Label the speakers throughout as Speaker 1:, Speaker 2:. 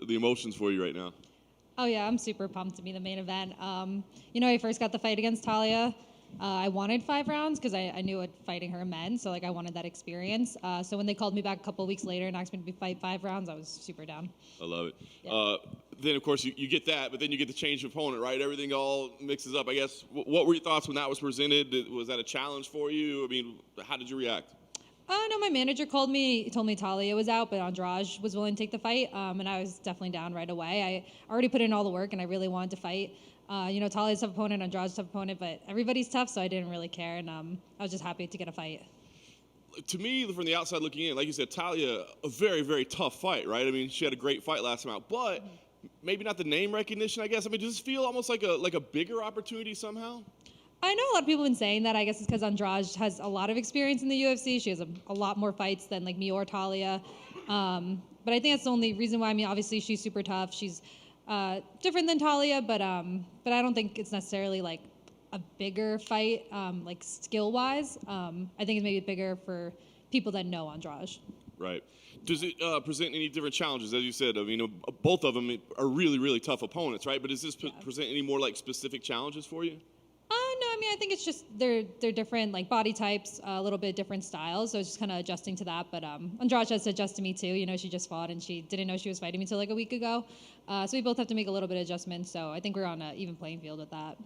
Speaker 1: the emotions for you right now?
Speaker 2: Oh, yeah, I'm super pumped to be the main event. I first got the fight against Talia. I wanted 5 rounds because I knew what fighting her meant, so, I wanted that experience. So when they called me back a couple weeks later and asked me to fight 5 rounds, I was super down.
Speaker 1: I love it.
Speaker 2: Yeah.
Speaker 1: Then, of course, you get that, but then you get the change of opponent, right? Everything all mixes up. I guess, what were your thoughts when that was presented? Was that a challenge for you? I mean, how did you react?
Speaker 2: No, my manager told me Talia was out, but Andrade was willing to take the fight, and I was definitely down right away. I already put in all the work, and I really wanted to fight. Talia's a tough opponent, Andrade's a tough opponent, but everybody's tough, so I didn't really care, and I was just happy to get a fight.
Speaker 1: To me, from the outside looking in, like you said, Talia, a very, very tough fight, right? I mean, she had a great fight last time out, but maybe not the name recognition, I guess. I mean, does this feel almost like a bigger opportunity somehow?
Speaker 2: I know a lot of people have been saying that. I guess it's because Andrade has a lot of experience in the UFC. She has a lot more fights than me or Talia. But I think that's the only reason why. I mean, obviously she's super tough. She's different than Talia, but I don't think it's necessarily a bigger fight, skill-wise. I think it's maybe bigger for people that know Andrade.
Speaker 1: Right. Does it present any different challenges? As you said, I mean, both of them are really, really tough opponents, right? But does this present any more specific challenges for you?
Speaker 2: No, I mean, I think it's just they're different, body types, a little bit different styles, so it's just kind of adjusting to that. But Andrade has to adjust to me too. She just fought and she didn't know she was fighting me until a week ago. So we both have to make a little bit of adjustments. So I think we're on an even playing field with that.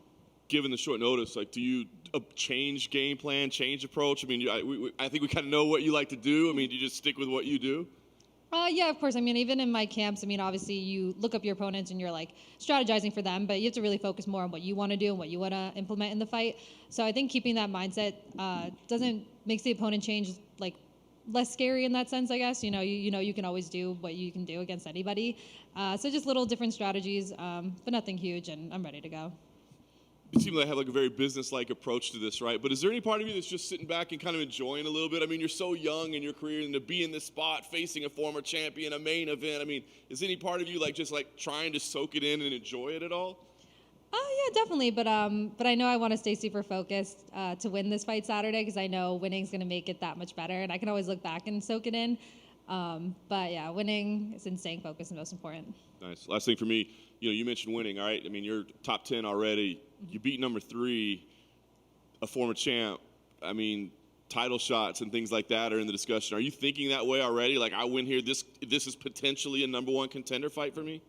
Speaker 1: Given the short notice, do you change game plan, change approach? I mean, I think we kind of know what you like to do. I mean, do you just stick with what you do?
Speaker 2: Yeah, of course. I mean, even in my camps, obviously you look up your opponents and you're strategizing for them, but you have to really focus more on what you want to do and what you want to implement in the fight. So I think keeping that mindset makes the opponent change less scary in that sense, I guess. You can always do what you can do against anybody. So just little different strategies, but nothing huge, and I'm ready to go.
Speaker 1: You seem to have a very business-like approach to this, right? But is there any part of you that's just sitting back and kind of enjoying a little bit? I mean, you're so young in your career, and to be in this spot facing a former champion, a main event, I mean, is any part of you just trying to soak it in and enjoy it at all?
Speaker 2: Yeah, definitely. But I know I want to stay super focused to win this fight Saturday because I know winning's going to make it that much better, and I can always look back and soak it in. But yeah, winning is and staying focused is most important.
Speaker 1: Nice. Last thing for me, you mentioned winning, all right? I mean, you're top 10 already. You beat number 3, a former champ. I mean, title shots and things like that are in the discussion. Are you thinking that way already? I win here, this is potentially a number 1 contender fight for me?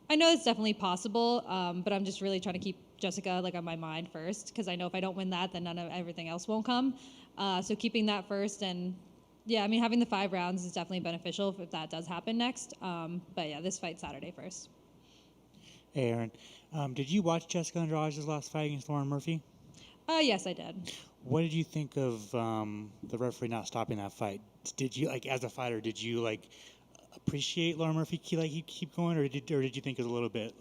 Speaker 2: I know it's definitely possible, but I'm just really trying to keep Jessica on my mind first because I know if I don't win that, then none of everything else won't come. So keeping that first, and yeah, I mean, having the 5 rounds is definitely beneficial if that does happen next. But yeah, this fight Saturday first.
Speaker 3: Hey, Erin. Did you watch Jessica Andrade's last fight against Lauren Murphy?
Speaker 2: Yes, I did.
Speaker 3: What did you think of the referee not stopping that fight? Did you, as a fighter, did you, appreciate Lauren Murphy keep going, or did you think it was a little bit,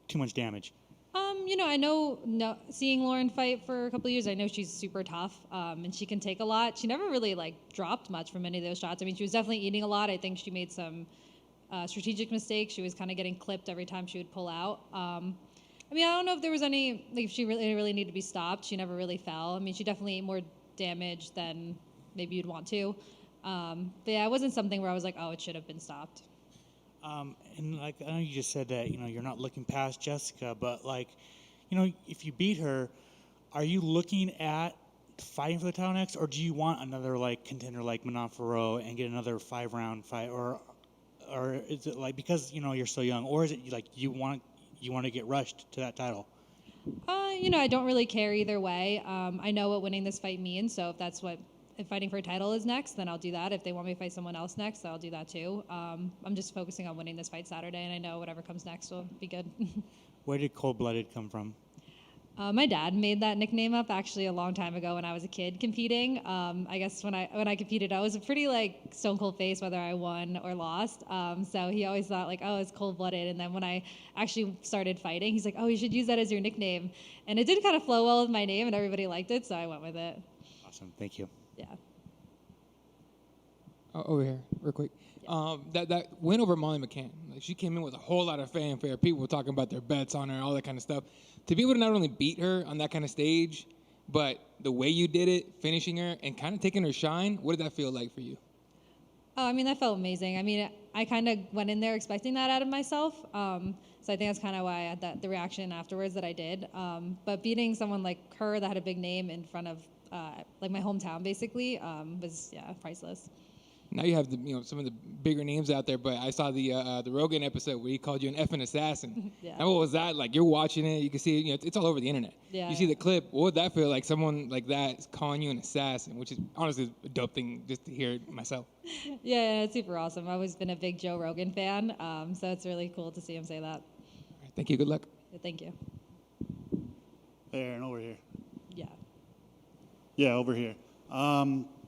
Speaker 3: too much damage?
Speaker 2: I know seeing Lauren fight for a couple of years, I know she's super tough, and she can take a lot. She never really, dropped much from any of those shots. I mean, she was definitely eating a lot. I think she made some strategic mistakes. She was kind of getting clipped every time she would pull out. I don't know if there was any, if she really needed to be stopped. She never really fell. I mean, she definitely ate more damage than maybe you'd want to. But yeah, it wasn't something where I was like, oh, it should have been stopped.
Speaker 3: And I know you just said that, you're not looking past Jessica, but if you beat her, are you looking at fighting for the title next, or do you want another contender like Manon Farrow and get another 5-round fight, or is it because you're so young, or is it you want to get rushed to that title?
Speaker 2: I don't really care either way. I know what winning this fight means, so if fighting for a title is next, then I'll do that. If they want me to fight someone else next, I'll do that too. I'm just focusing on winning this fight Saturday, and I know whatever comes next will be good.
Speaker 3: Where did cold-blooded come from?
Speaker 2: My dad made that nickname up actually a long time ago when I was a kid competing. I guess when I competed, I was a pretty stone cold face whether I won or lost. So he always thought oh, it's cold blooded. And then when I actually started fighting, he's like, oh, you should use that as your nickname. And it did kind of flow well with my name, and everybody liked it, so I went with it.
Speaker 3: Awesome, thank you.
Speaker 2: Yeah.
Speaker 4: Over here, real quick. Yeah. That win over Molly McCann. She came in with a whole lot of fanfare. People were talking about their bets on her, all that kind of stuff. To be able to not only beat her on that kind of stage, but the way you did it, finishing her and kind of taking her shine, what did that feel like for you?
Speaker 2: Oh, I mean, that felt amazing. I mean, I kind of went in there expecting that out of myself. So I think that's kind of why I had the reaction afterwards that I did. But beating someone like her that had a big name in front of like my hometown, basically, was priceless.
Speaker 4: Now you have some of the bigger names out there, but I saw the Rogan episode where he called you an effing assassin.
Speaker 2: Yeah.
Speaker 4: And what was that like? You're watching it, you can see it, it's all over the internet.
Speaker 2: Yeah,
Speaker 4: You see
Speaker 2: yeah.
Speaker 4: the clip. What would that feel like? Someone like that is calling you an assassin, which is honestly a dope thing just to hear it myself.
Speaker 2: Yeah, it's super awesome. I've always been a big Joe Rogan fan, so it's really cool to see him say that.
Speaker 4: All right, thank you. Good luck.
Speaker 2: Yeah, thank you.
Speaker 5: Erin, over here.
Speaker 2: Yeah.
Speaker 5: Yeah, over here.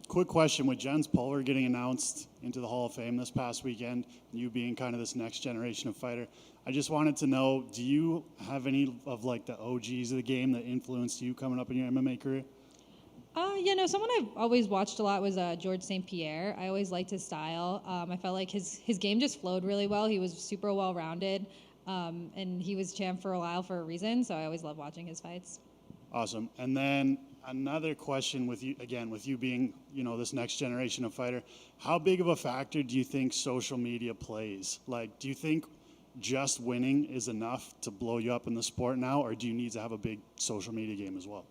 Speaker 5: Quick question. With Jens Pulver getting announced into the Hall of Fame this past weekend, and you being kind of this next generation of fighter, I just wanted to know, do you have any of like the OGs of the game that influenced you coming up in your MMA career?
Speaker 2: Someone I've always watched a lot was George St. Pierre. I always liked his style. I felt like his game just flowed really well. He was super well-rounded, and he was champ for a while for a reason, so I always loved watching his fights.
Speaker 5: Awesome. And then another question with you, again, with you being, this next generation of fighter, how big of a factor do you think social media plays? Like, do you think just winning is enough to blow you up in the sport now, or do you need to have a big social media game as well?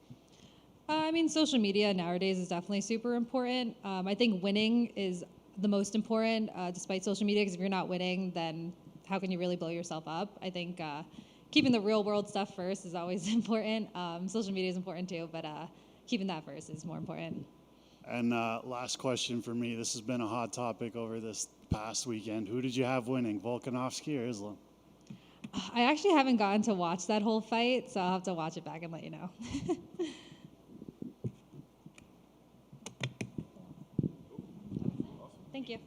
Speaker 2: I mean, social media nowadays is definitely super important. I think winning is the most important, despite social media, because if you're not winning, then how can you really blow yourself up? I think keeping the real world stuff first is always important. Social media is important too, but keeping that first is more important.
Speaker 5: And last question for me. This has been a hot topic over this past weekend. Who did you have winning, Volkanovski or Islam?
Speaker 2: I actually haven't gotten to watch that whole fight, so I'll have to watch it back and let you know. Thank you.